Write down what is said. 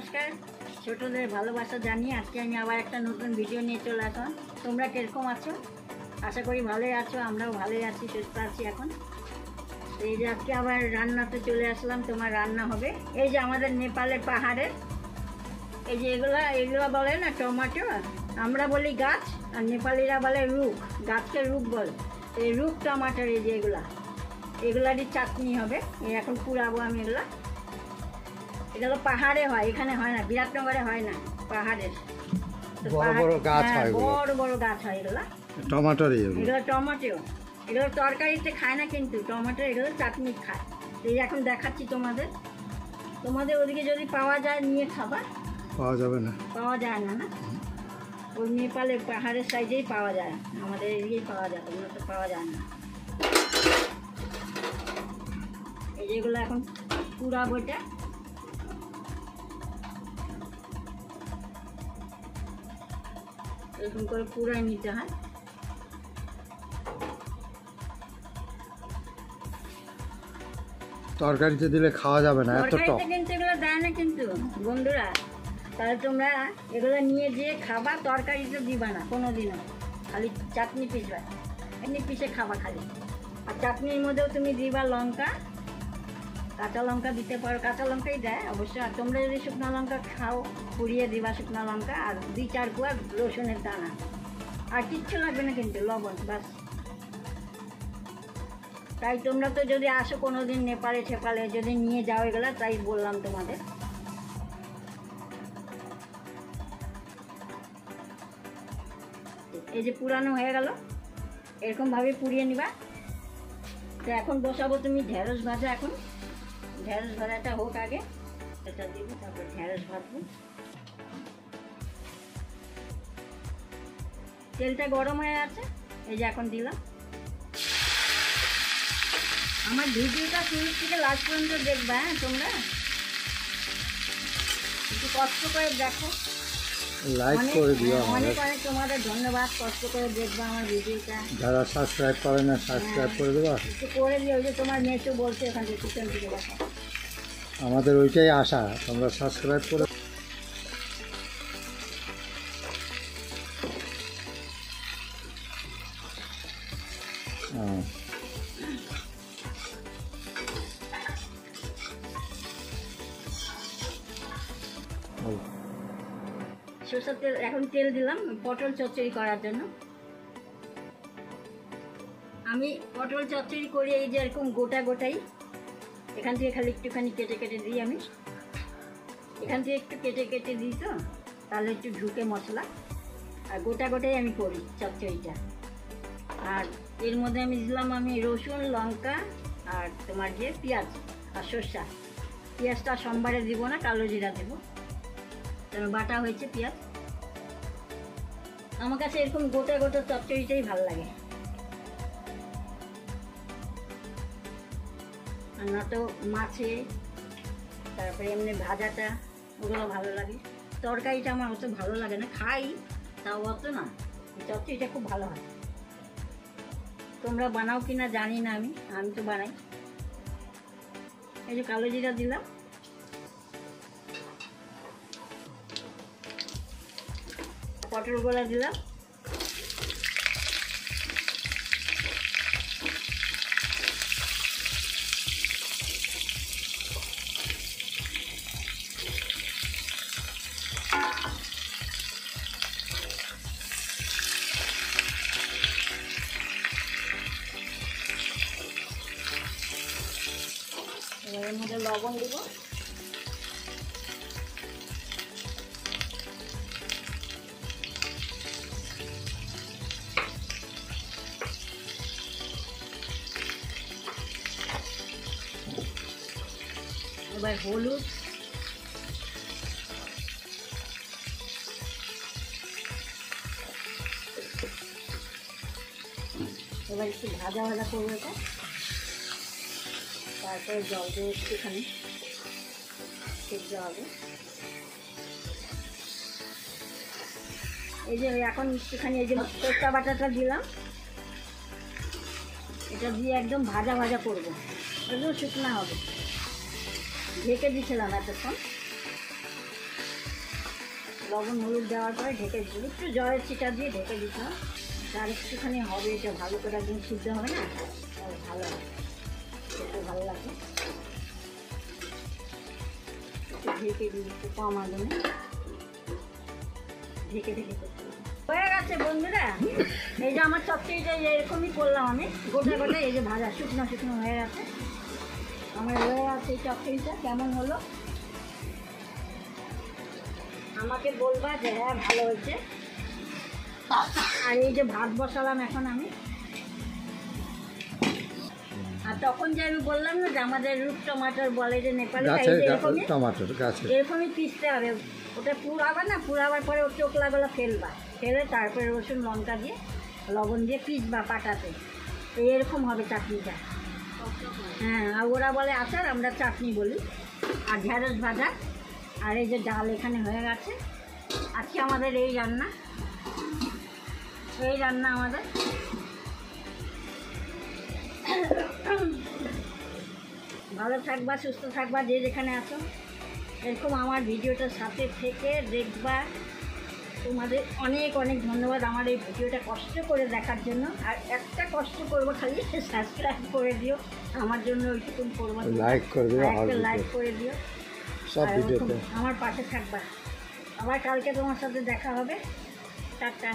নমস্কার, ছোটদের ভালোবাসা জানিয়ে আজকে আমি আবার একটা নতুন ভিডিও নিয়ে চলে আসলাম। তোমরা কিরকম আছো? আশা করি ভালোই আছো, আমরাও ভালোই আছি, সুস্থ আছি এখন। এই যে আজকে আবার রান্নাতে চলে আসলাম। তোমার রান্না হবে এই যে আমাদের নেপালের পাহাড়ে, এই যে এগুলো বলে না টমেটো, আমরা বলি গাছ, আর নেপালিরা বলে রুখ, গাছকে রুখ বলে। এই রুখ টমাটোর, এই যে এগুলারই চাটনি হবে। এই এখন পুরাবো আমি এগুলো পাহাড়ে হয়, এখানে হয় না, বিরাটনগরে হয় না, পাহাড়ের বড় গাছ হয়, বড় বড় গাছ হয় এগুলো টমেটো। এগুলো তরকারিতে খায় না, কিন্তু টমেটো এগুলো চাটনি খায়। এই এখন দেখাচ্ছি তোমাদের ওদিকে যদি পাওয়া যায় নিয়ে খাবা। পাওয়া যাবে না, পাওয়া যায় না, না ওই নেপালের পাহাড়ের সাইডেই পাওয়া যায়, আমাদের এদিকেই পাওয়া যায়, ওগুলো তো পাওয়া যায় না। এই যেগুলো এখন পুরাবো, এটা এরকম করে পুরাই নিতে হয়। তরকারিতে দিলে খাওয়া যাবে না, এত টক। কিন্তু এগুলো দেয় না কিন্তু বন্ধুরা, তাহলে তোমরা এগুলো নিয়ে যেয়ে খাবা, তরকারিতে দিবা না কোনোদিনও, খালি চাটনি পিসবা, এমনি পিসে খাবা খালি। আর চাটনির মধ্যেও তুমি দিবা লঙ্কা, কাঁচা লঙ্কা দিতে পারো, কাঁচা লঙ্কাই দেয় অবশ্য। আর তোমরা যদি শুকনো লঙ্কা খাও, পুড়িয়ে দিবা শুকনো লঙ্কা, আর 2-4 কোয়া রসুনের দানা, আর কিচ্ছু লাগবে না কিন্তু, লবণ বাস। তাই তোমরা তো যদি আসো কোনোদিন নেপালে ছেপালে, যদি নিয়ে যাও এগুলো, তাই বললাম তোমাদের। এই যে পুরানো হয়ে গেল, এরকমভাবে পুড়িয়ে নিবা। তো এখন বসাবো তুমি ঢেঁড়স ভাজা। এখন ঢেঁড়স ভাজাটা হোক আগে, এটা দিব, তারপর ঢেঁড়স ভাজবো। তেলটা গরম হয়ে আছে, এই যে এখন দিলাম। আমার ভিডিওটা শুরু থেকে লাস্ট পর্যন্ত দেখবা, হ্যাঁ তোমরা একটু কষ্ট করে দেখো, লাইক করে দিও। অনেক অনেক তোমাদের ধন্যবাদ, কষ্ট করে দেখবা আমার ভিডিওটা। যারা সাবস্ক্রাইব করে না, সাবস্ক্রাইব করে দেবা, একটু করে দিও। ওই যে তোমার মেয়েকে বলছে এখান থেকে, পিছন থেকে দেখো। আমাদের ওইটাই আশা, তোমরা সাবস্ক্রাইব করে। সরষের তেল, এখন তেল দিলাম পটল চচ্চড়ি করার জন্য। আমি পটল চচ্চড়ি করি এই যে এরকম গোটাই, এখান থেকে খালি একটুখানি কেটে কেটে দিই আমি, এখান থেকে একটু কেটে কেটে দিই, তো তাহলে একটু ঢুকে মশলা। আর গোটাই আমি করি চচ্চড়িটা। আর এর মধ্যে আমি দিলাম রসুন, লঙ্কা, আর তোমার যে পেঁয়াজ আর সর্ষা। পেঁয়াজটা সোমবারে দিব না, কালো জিরা দেবো, তারপর বাটা হয়েছে পেঁয়াজ। আমার কাছে এরকম গোটা চচ্চড়িটাই ভালো লাগে, আর না তো মাছে, তারপরে এমনি ভাজাটা, ওগুলো ভালো লাগে। তরকারিটা আমার অত ভালো লাগে না, খাই তাও অত না। চচ্চড়িটা খুব ভালো হয়। তোমরা বানাও কিনা জানি না, আমি তো বানাই। এই যে কালো জিরা দিলাম, পটলগুলো দিলাম, এর মধ্যে লবণ দিব, এবার হলুদ, এবার একটু ভাজা করবো এটা, তারপরে জল দিয়ে একটুখানি সেদ্ধ হবে। এই যে এখন একটুখানি এই যে সরষা বাটাটা দিলাম, এটা দিয়ে একদম ভাজা করবো, একদম শুকনো হবে। ঢেকে দিয়েছিলাম এতক্ষণ, লবণ হলুদ দেওয়ার পরে ঢেকে দিচ্ছি, একটু জলের ছিটা দিয়ে ঢেকে দিতাম। আর একটুখানি হবে, এটা ভালো করে একদম সিদ্ধ হবে না, তাহলে ভালো হবে, একটু ভালো লাগে। একটু ঢেকে দিই, একটু কম আগুনে ঢেকে ঢেকে করতে হবে। হয়ে গেছে বন্ধুরা, এই যে আমার চচ্চড়িটা এরকমই করলাম আমি, গোটা গোটা এই যে ভাজা শুকনো শুকনো হয়ে গেছে আমার। হয়ে গেছে এই চচ্চড়িটা, কেমন হলো আমাকে বলবা যে হ্যাঁ ভালো হয়েছে। আর এই যে ভাত বসালাম এখন আমি, আর তখন যে আমি বললাম না যে আমাদের রুট টমাটোর বলে যে নেপালে, গাছের এরকমই টমাটোর গাছের এরকমই পিসতে হবে। ওটা পুরাবে না, পুরাবার পরে ওর চোখলাগুলো ফেলবা, ফেলে তারপরে রসুন লঙ্কা দিয়ে লবণ দিয়ে পিসবা পাটাতে, তো এরকম হবে চাটনিটা। হ্যাঁ, আর ওরা বলে আচার, আমরা চাটনি বলি। আর ঢেঁড়স ভাজা, আর এই যে ডাল এখানে হয়ে গেছে। আজকে আমাদের এই রান্না আমাদের। ভালো থাকবা, সুস্থ থাকবা, যে যেখানে আছো এরকম আমার ভিডিওটার সাথে থেকে দেখবা। তোমাদের অনেক অনেক ধন্যবাদ আমার এই ভিডিওটা কষ্ট করে দেখার জন্য। আর একটা কষ্ট করবো, খালি সাবস্ক্রাইব করে দিও, আমার জন্য ওইটুকুন করবো, লাইক করবে, একটা লাইক করে দিও, সব আর ভিডিওতে ওরকম আমার পাশে থাকবা। আবার কালকে তোমার সাথে দেখা হবে, টাটা।